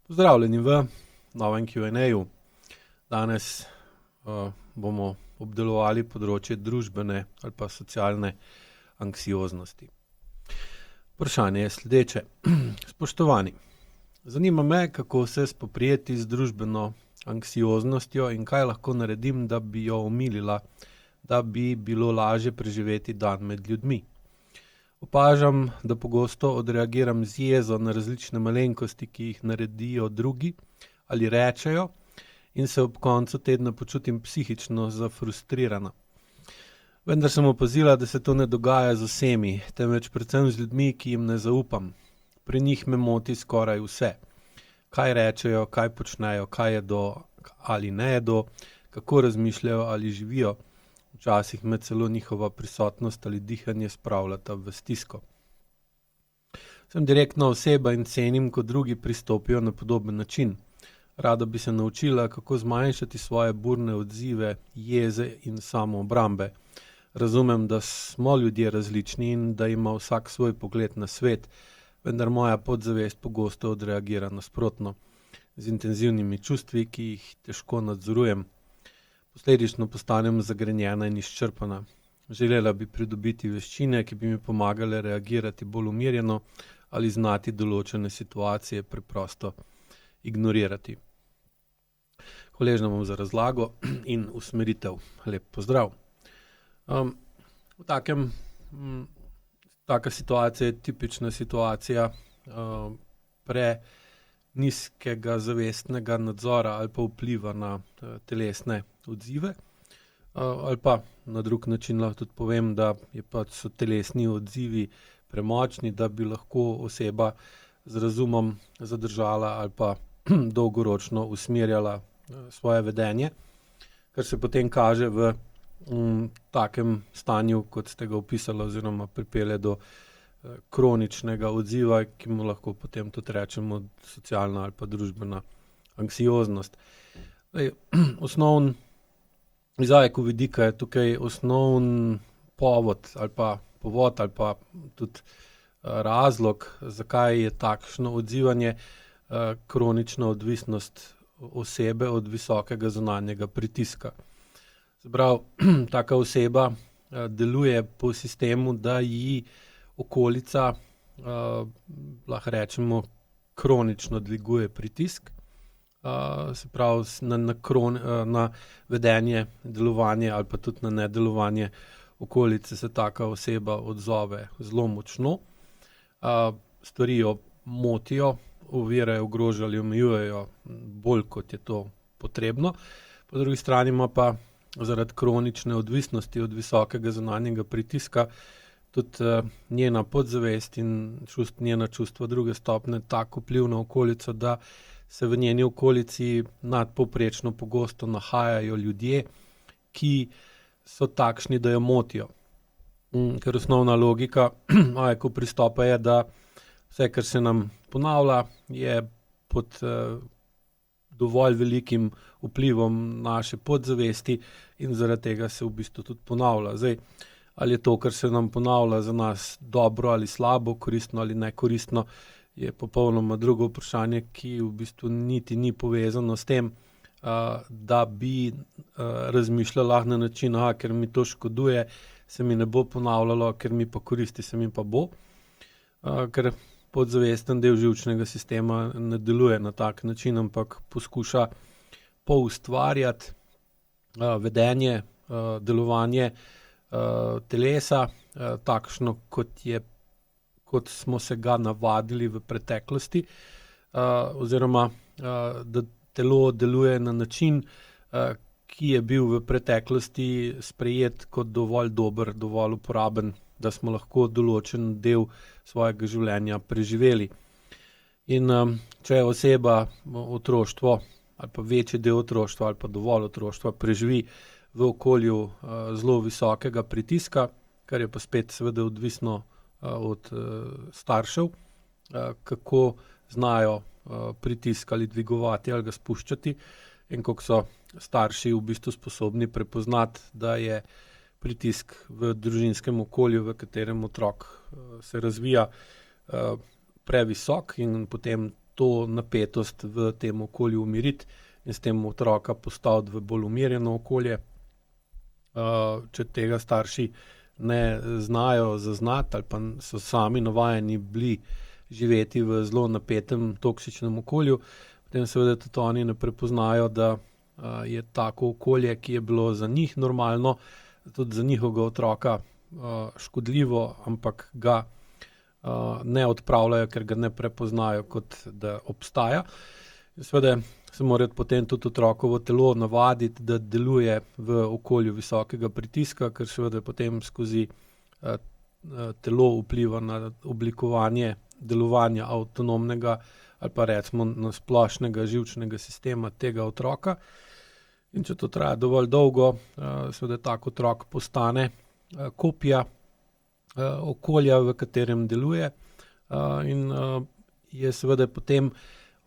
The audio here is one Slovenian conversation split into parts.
Pozdravljeni v novem Q&A-ju. Danes bomo obdelovali področje družbene ali pa socialne anksioznosti. Vprašanje je sledeče. Spoštovani, zanima me, kako se spoprijeti z družbeno anksioznostjo in kaj lahko naredim, da bi jo omilila, da bi bilo lažje preživeti dan med ljudmi. Opažam, da pogosto odreagiram z jezo na različne malenkosti, ki jih naredijo drugi ali rečejo, in se ob koncu tedna počutim psihično zafrustrirana. Vendar sem opazila, da se to ne dogaja z vsemi, temveč predvsem z ljudmi, ki jim ne zaupam. Pri njih me moti skoraj vse. Kaj rečejo, kaj počnejo, kaj jedo ali ne jedo, kako razmišljajo ali živijo. Včasih me celo njihova prisotnost ali dihanje spravljata v stisko. Sem direktna oseba in cenim, ko drugi pristopijo na podoben način. Rada bi se naučila, kako zmanjšati svoje burne odzive, jeze in samoobrambe. Razumem, da smo ljudje različni in da ima vsak svoj pogled na svet, vendar moja podzavest pogosto odreagira nasprotno, z intenzivnimi čustvi, ki jih težko nadzorujem. Posledično postanem zagrenjena in izčrpana. Želela bi pridobiti veščine, ki bi mi pomagale reagirati bolj umirjeno ali znati določene situacije preprosto ignorirati. Hvaležna bom za razlago in usmeritev. Lep pozdrav. Taka situacija je tipična situacija nizkega zavestnega nadzora ali pa vpliva na telesne odzive. Ali pa na drug način lahko tudi povem, da so telesni odzivi premočni, da bi lahko oseba z razumom zadržala ali pa dolgoročno usmerjala svoje vedenje, kar se potem kaže v takem stanju, kot ste ga opisali, oziroma pripelje do kroničnega odziva, ki mu lahko potem tudi rečemo socialna ali pa družbena anksioznost. Osnovni izhajek vidika je tukaj osnovni povod ali pa tudi razlog, zakaj je takšno odzivanje kronična odvisnost osebe od visokega zunanjega pritiska. Se pravi, taka oseba deluje po sistemu, da ji okolica, lahko rečemo, kronično dviguje pritisk, se pravi na vedenje, delovanje ali pa tudi na nedelovanje okolice se taka oseba odzove zelo močno. Stvari jo motijo, ovirajo, ogrožajo ali omejujejo bolj, kot je to potrebno. Po drugi strani ima pa zaradi kronične odvisnosti od visokega zunanjega pritiska tudi njena podzavest in njena čustva druge stopnje tako vpliv na okolico, da se v njeni okolici nadpovprečno pogosto nahajajo ljudje, ki so takšni, da jo motijo. Ker osnovna logika ko pristopa je, da vse, kar se nam ponavlja, je pod dovolj velikim vplivom naše podzavesti in zaradi tega se v bistvu tudi ponavlja. Zdaj, ali je to, kar se nam ponavlja, za nas dobro ali slabo, koristno ali nekoristno, je popolnoma drugo vprašanje, ki v bistvu niti ni povezano s tem, da bi razmišljala na način, ker mi to škoduje, se mi ne bo ponavljalo, ker mi pa koristi, se mi pa bo. Ker podzavesten del živčnega sistema ne deluje na tak način, ampak poskuša poustvarjati vedenje, delovanje telesa, takšno, kot smo se ga navadili v preteklosti, oziroma da telo deluje na način, ki je bil v preteklosti sprejet kot dovolj dober, dovolj uporaben, da smo lahko določen del svojega življenja preživeli. In če je oseba otroštvo ali pa večji del otroštva ali pa dovolj otroštva preživi v okolju zelo visokega pritiska, kar je pa spet seveda odvisno od staršev, kako znajo pritisk ali dvigovati ali ga spuščati, in koliko so starši v bistvu sposobni prepoznati, da je pritisk v družinskem okolju, v katerem otrok se razvija, previsok, in potem to napetost v tem okolju umiriti in s tem otroka postaviti v bolj umirjeno okolje. Če tega starši ne znajo zaznati ali pa so sami navajeni bili živeti v zelo napetem, toksičnem okolju, potem seveda tudi oni ne prepoznajo, da je tako okolje, ki je bilo za njih normalno, tudi za njihovega otroka škodljivo, ampak ga ne odpravljajo, ker ga ne prepoznajo, kot da obstaja. In seveda se mora potem tudi otrokovo telo navaditi, da deluje v okolju visokega pritiska, ker seveda potem skozi telo vpliva na oblikovanje delovanja avtonomnega ali pa recimo na splošnega živčnega sistema tega otroka. In če to traja dovolj dolgo, seveda tak otrok postane kopija okolja, v katerem deluje, in je seveda potem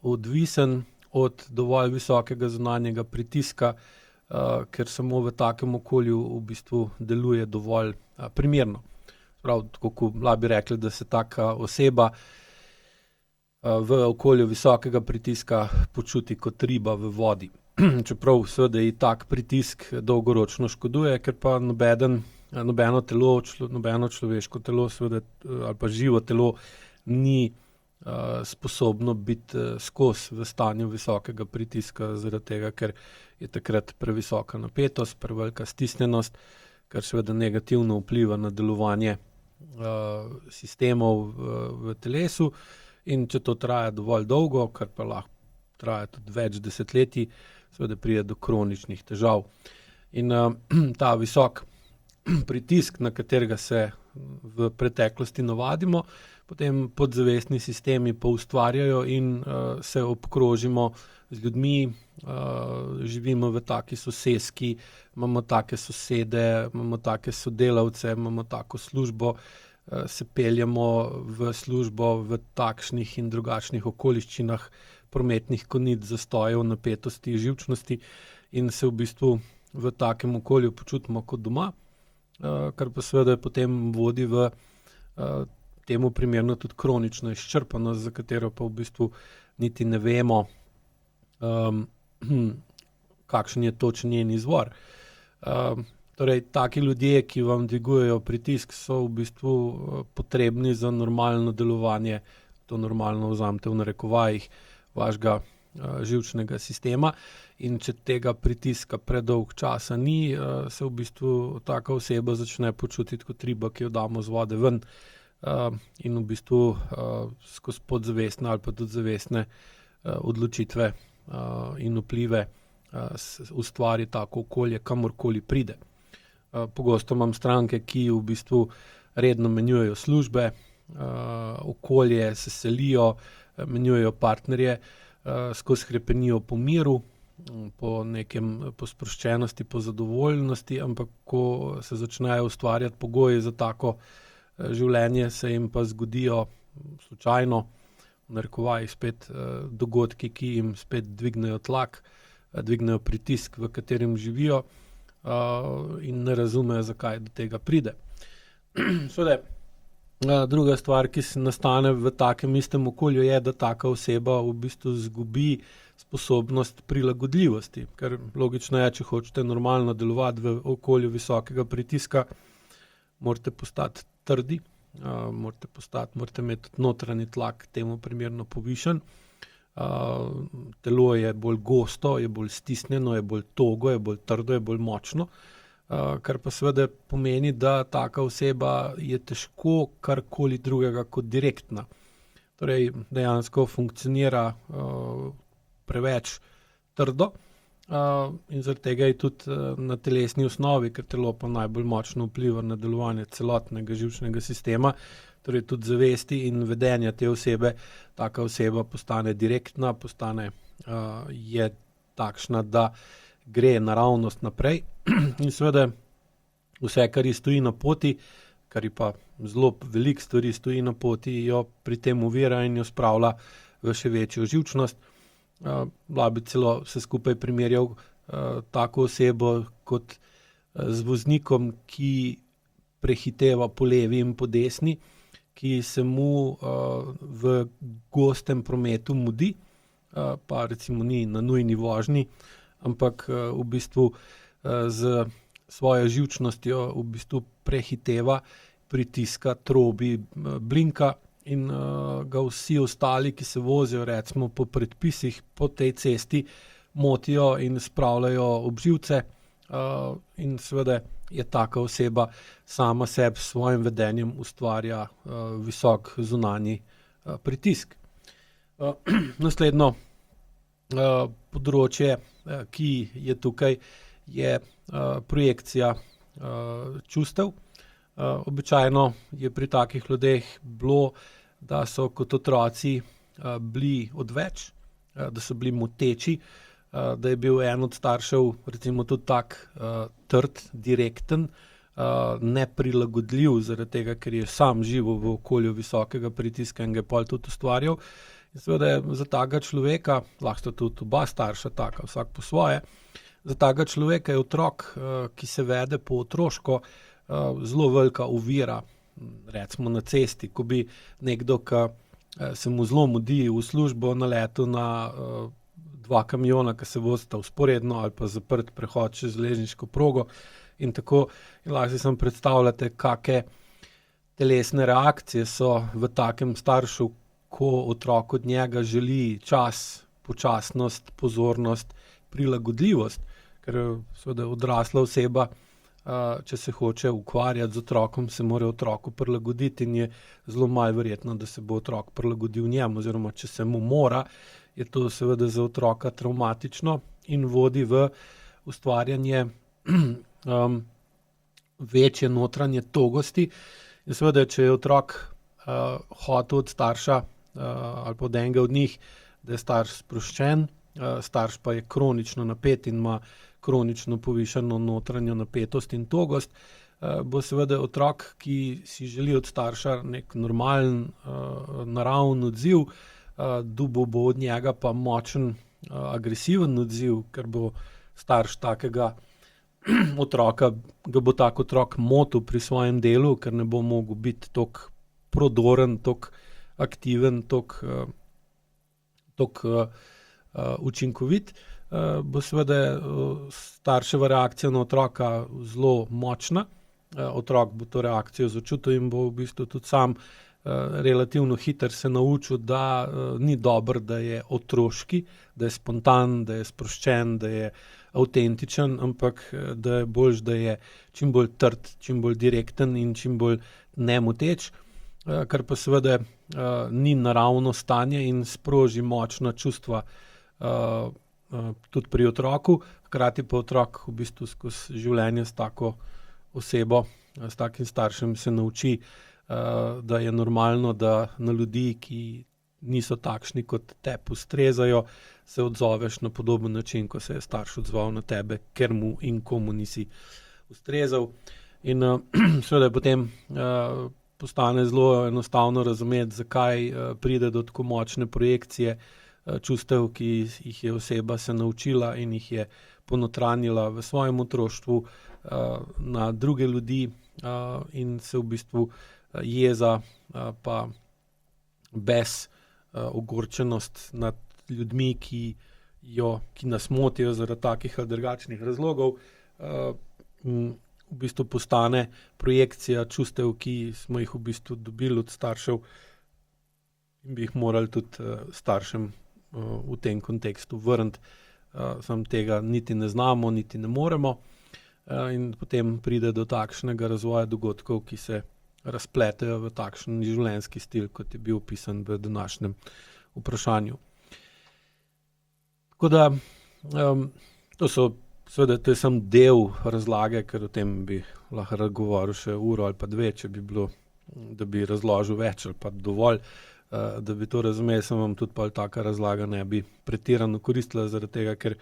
odvisen od dovolj visokega zunanjega pritiska, ker samo v takem okolju v bistvu deluje dovolj primerno. Prav, tako kot bi rekli, da se taka oseba v okolju visokega pritiska počuti kot riba v vodi. Čeprav seveda ji tak pritisk dolgoročno škoduje, ker pa nobeno telo, nobeno človeško telo seveda, ali pa živo telo ni sposobno biti skozi v stanju visokega pritiska, zaradi tega, ker je takrat previsoka napetost, prevelika stisnjenost, kar seveda negativno vpliva na delovanje sistemov v telesu. In če to traja dovolj dolgo, kar pa lahko traja tudi več desetletij, seveda pride do kroničnih težav. In ta visok pritisk, na katerega se v preteklosti navadimo, potem podzavestni sistemi poustvarjajo in se obkrožimo z ljudmi, živimo v taki soseski, imamo take sosede, imamo take sodelavce, imamo tako službo, se peljemo v službo v takšnih in drugačnih okoliščinah, prometnih konic, zastojev, napetosti, živčnosti in se v bistvu v takem okolju počutimo kot doma, kar pa seveda potem vodi v temu primerno tudi kronično izčrpanost, za katero pa v bistvu niti ne vemo, kakšen je točen njen izvor. Torej, taki ljudje, ki vam dvigujejo pritisk, so v bistvu potrebni za normalno delovanje, to normalno vzamete v narekovajih, vašega živčnega sistema. In če tega pritiska predolg časa ni, se v bistvu taka oseba začne počutiti kot riba, ki jo damo z vode ven, in v bistvu skozi podzavestne ali pa tudi zavestne odločitve in vplive ustvari tako okolje, kamorkoli pride. Pogosto imam stranke, ki v bistvu redno menjujejo službe, okolje, se selijo, menjujejo partnerje, skozi hrepenijo po miru, po sproščenosti, po zadovoljnosti, ampak ko se začnejo ustvarjati pogoji za tako življenje, se jim pa zgodijo slučajno, v narekovajih spet, dogodki, ki jim spet dvignejo tlak, dvignejo pritisk, v katerem živijo, in ne razumejo, zakaj do tega pride. Seveda, druga stvar, ki se nastane v takem istem okolju, je, da taka oseba v bistvu izgubi sposobnost prilagodljivosti, ker logično je, če hočete normalno delovati v okolju visokega pritiska, morate postati trdi, morate imeti notranji tlak temu primerno povišan, telo je bolj gosto, je bolj stisnjeno, je bolj togo, je bolj trdo, je bolj močno, kar pa seveda pomeni, da taka oseba je težko karkoli drugega kot direktna. Torej, dejansko funkcionira preveč trdo, in zaradi tega je tudi na telesni osnovi, ker telo pa najbolj močno vpliva na delovanje celotnega živčnega sistema, torej tudi zavesti in vedenja te osebe, taka oseba postane direktna, je takšna, da gre naravnost naprej in seveda vse, kar ji stoji na poti, kar ji pa zelo veliko stvari stoji na poti, jo pri tem ovira in jo spravlja v še večjo živčnost. Bi celo vse skupaj primerjal tako osebo kot z voznikom, ki prehiteva po levi in po desni, ki se mu v gostem prometu mudi, pa recimo ni na nujni vožnji, ampak v bistvu z svojo živčnostjo v bistvu prehiteva, pritiska, trobi, blinka in ga vsi ostali, ki se vozijo recimo po predpisih po tej cesti, motijo in spravljajo ob živce, in seveda je taka oseba sama sebi s svojim vedenjem ustvarja visok zunanji pritisk. Naslednjo področje, ki je tukaj, je projekcija čustev. Običajno je pri takih ljudeh bilo, da so kot otroci bili odveč, da so bili moteči, da je bil en od staršev recimo tudi tak trd, direkten, neprilagodljiv, zaradi tega, ker je sam živel v okolju visokega pritiska in ga je pol tudi ustvarjal. In seveda je za takega človeka, lahko sta tudi oba starša taka, vsak po svoje, za takega človeka je otrok, ki se vede po otroško, zelo velika ovira, recimo na cesti, ko bi nekdo, ki se mu zelo mudi v službo, naletel na dva kamiona, ki se vozita vzporedno ali pa zaprt prehod čez železniško progo in tako. In lahko si samo predstavljate, kake telesne reakcije so v takem staršu, ko otrok od njega želi čas, počasnost, pozornost, prilagodljivost, ker seveda odrasla oseba, če se hoče ukvarjati z otrokom, se mora otroku prilagoditi in je zelo malo verjetno, da se bo otrok prilagodil njemu, oziroma če se mu mora, je to seveda za otroka travmatično in vodi v ustvarjanje večje notranje togosti. In seveda, če je otrok hotel od starša ali pa od enega od njih, da je starš sproščen, starš pa je kronično napet in ima kronično povišano notranjo napetost in togost, bo seveda otrok, ki si želi od starša nek normalen, naraven odziv, dobil bo od njega pa močen, agresiven odziv, ker bo starš takega otroka, ga bo tak otrok motil pri svojem delu, ker ne bo mogel biti toliko prodoren, toliko aktiven, toliko učinkovit, bo seveda starševa reakcija na otroka zelo močna. Otrok bo to reakcijo začutil in bo v bistvu tudi sam relativno hitro se naučil, da ni dobro, da je otroški, da je spontan, da je sproščen, da je avtentičen, ampak da je boljše, da je čim bolj trd, čim bolj direkten in čim bolj nemoteč, kar pa seveda ni naravno stanje in sproži močna čustva tudi pri otroku, hkrati pa otrok v bistvu skozi življenje s tako osebo, s takim staršem se nauči, da je normalno, da na ljudi, ki niso takšni, kot tebi ustrezajo, se odzoveš na podoben način, ko se je starš odzval na tebe, ker mu in komu nisi ustrezal. In seveda potem postane zelo enostavno razumeti, zakaj pride do tako močne projekcije čustev, ki jih je oseba se naučila in jih je ponotranjila v svojem otroštvu na druge ljudi, in se v bistvu jeza pa bes, ogorčenost nad ljudmi, ki nas motijo zaradi takih ali drugačnih razlogov, v bistvu postane projekcija čustev, ki smo jih v bistvu dobili od staršev in bi jih morali tudi staršem v tem kontekstu vrniti. Samo tega niti ne znamo, niti ne moremo, in potem pride do takšnega razvoja dogodkov, ki se razpletejo v takšen življenjski stil, kot je bil opisan v današnjem vprašanju. Tako da seveda to je samo del razlage, ker o tem bi lahko govoril še uro ali pa dve, če bi bilo, da bi razložil več ali pa dovolj, da bi to razumeli, sem vam tudi pol taka razlaga ne bi pretirano koristila, zaradi tega, ker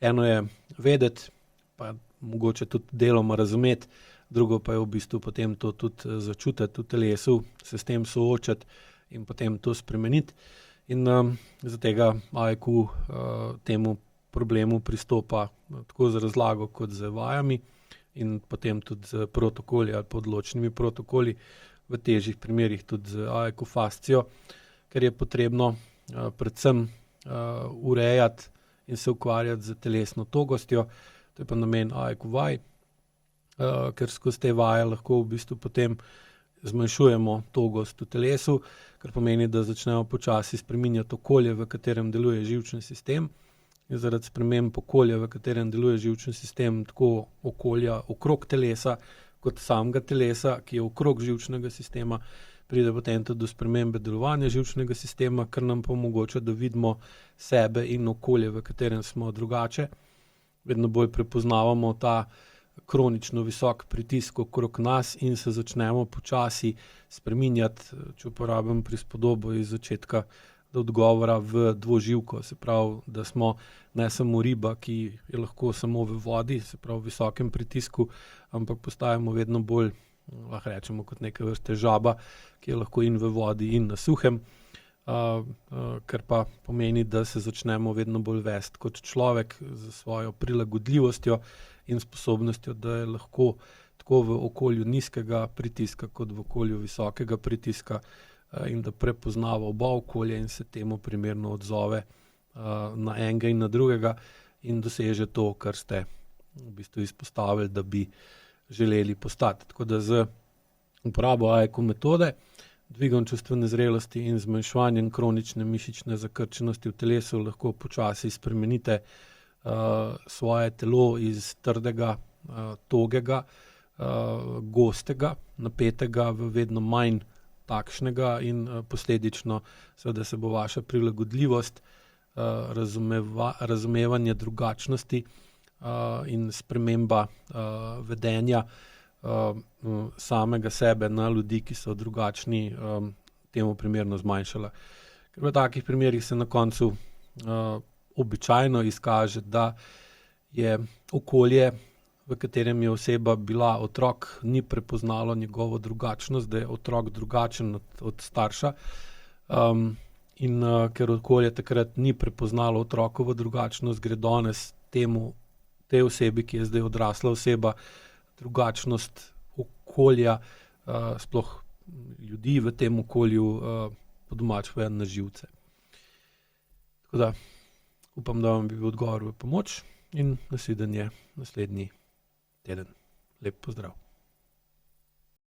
eno je vedeti, pa mogoče tudi deloma razumeti, drugo pa je v bistvu potem to tudi začutiti v telesu, se s tem soočati in potem to spremeniti. In zaradi tega AIQ temu problemu pristopa tako z razlago kot z vajami in potem tudi z protokoli ali podločnimi protokoli v težjih primerih tudi z aekofascijo, ker je potrebno predvsem urejati in se ukvarjati z telesno togostjo. To je pa namen aekovaj, ker skozi te vaje lahko v bistvu potem zmanjšujemo togost v telesu, kar pomeni, da začnemo počasi spreminjati okolje, v katerem deluje živčni sistem. In zaradi sprememb okolja, v katerem deluje živčni sistem, tako okolja okrog telesa, kot samega telesa, ki je okrog živčnega sistema, pride potem tudi do spremembe delovanja živčnega sistema, kar nam pa omogoča, da vidimo sebe in okolje, v katerem smo drugače. Vedno bolj prepoznavamo ta kronično visok pritisk okrog nas in se začnemo počasi spreminjati, če uporabim prispodobo iz začetka odgovora, v dvoživko. Se pravi, da smo ne samo riba, ki je lahko samo v vodi, se pravi v visokem pritisku, ampak postajamo vedno bolj, lahko rečemo, kot neke vrste žaba, ki je lahko in v vodi in na suhem, kar pa pomeni, da se začnemo vedno bolj vesti kot človek z svojo prilagodljivostjo in sposobnostjo, da je lahko tako v okolju nizkega pritiska kot v okolju visokega pritiska in da prepoznava oba okolja in se temu primerno odzove na enega in na drugega in doseže to, kar ste v bistvu izpostavili, da bi želeli postati. Tako da z uporabo AEKO metode, dvigom čustvene zrelosti in zmanjševanjem kronične mišične zakrčenosti v telesu lahko počasi spremenite svoje telo iz trdega, togega, gostega, napetega v vedno manj takšnega in posledično seveda se bo vaša prilagodljivost, razumevanje drugačnosti in sprememba vedenja samega sebe na ljudi, ki so drugačni, temu primerno zmanjšala. Ker v takih primerih se na koncu običajno izkaže, da je okolje, v katerem je oseba bila otrok, ni prepoznalo njegovo drugačnost, da je otrok drugačen od starša. In ker okolje takrat ni prepoznalo otrokovo drugačnost, gre danes tej osebi, ki je zdaj odrasla oseba, drugačnost okolja, sploh ljudi v tem okolju, po domače povedano, na živce. Tako da upam, da vam bi bil odgovor v pomoč in nasvidenje naslednji teden. Lep pozdrav.